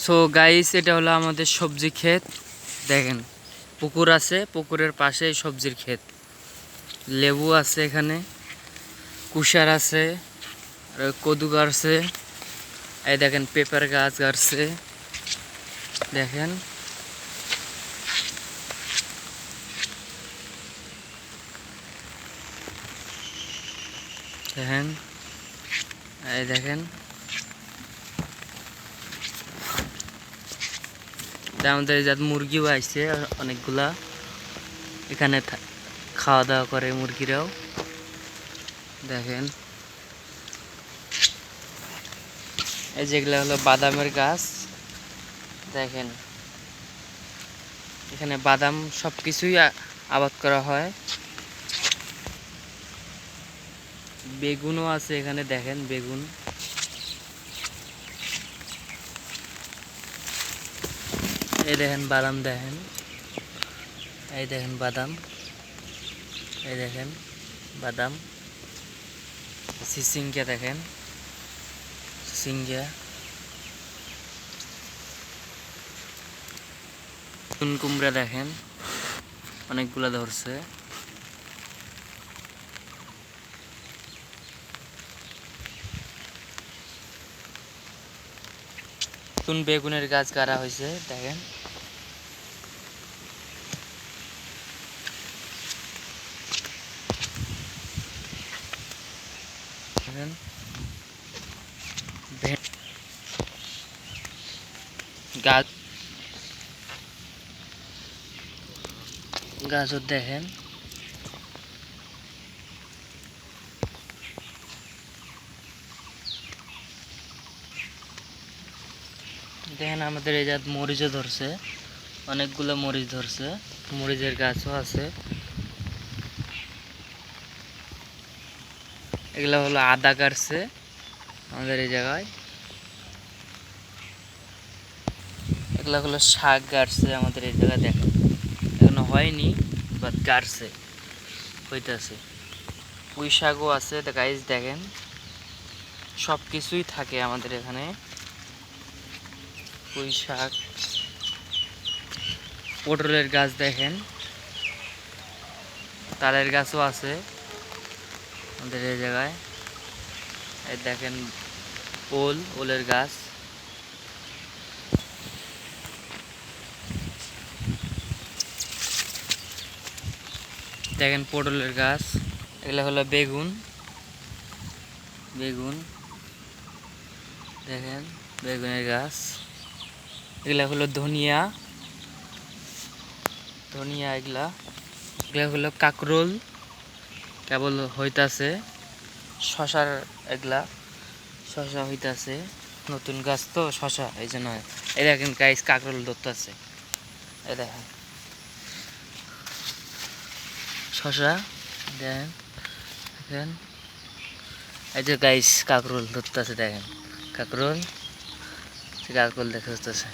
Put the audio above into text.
So guys, এটা হলো আমাদের সবজি ক্ষেত। দেখেন, পুকুর আছে, পুকুরের পাশে সবজির ক্ষেত। লেবু আছে, এখানে কুশার আছে, আর কদু গাছছে। এই দেখেন পেঁপের গাছ গাছছে। দেখেন দেখেন এই দেখেন আমাদের যাতে মুরগিও আসছে অনেকগুলা। এখানে খাওয়া দাওয়া করে মুরগিরাও। দেখেন এই যেগুলো হলো বাদামের গাছ। দেখেন এখানে বাদাম সবকিছুই আবাদ করা হয়। বেগুনও আছে এখানে। দেখেন বেগুন, এই দেখেন বাদাম, দেখেন এই দেখেন বাদাম, এই দেখেন বাদাম, সিসিঙ্গা, দেখেন সিসিঙ্গা, কুমড়া দেখেন অনেকগুলা ধরছে। বেগুনের গাছ গাড়া হয়েছে। দেখেন গাছ গাজর, দেখেন দেখেন আমাদের এই জাত মরিচও ধরছে, অনেকগুলো মরিচ ধরছে। মরিচের গাছও আছে। এগুলা হলো আদা কাটছে আমাদের এই জায়গায়। এগুলা হলো শাক গাছছে আমাদের এই জায়গায়। দেখেন এখনো হয়নি, বাট গাছছে, হইতেছে। পুঁই শাকও আছে। গাইস দেখেন সব কিছুই থাকে আমাদের এখানে। পুঁই শাক, পটলের গাছ, দেখেন তালের গাছও আছে আমাদের এই জায়গায়। এই দেখেন ওলের গাছ। দেখেন পটলের গাছ। এগুলো হলো বেগুন, বেগুন দেখেন বেগুনের গাছ। এগুলা হলো ধনিয়া, ধনিয়া। এগুলা হলো কাকরোল, কেবল হইতাছে। শশার এগুলা শশা হইতাছে, নতুন গাছ তো শশা, এই জন্য। এই দেখেন গাইস কাকরোল ধরতেছে, এই দেখেন শশা। দেখেন দেখেন এই যে গাইস কাকরোল ধরতেছে। দেখেন কাকরোল, কাকরোল দেখা যাচ্ছে।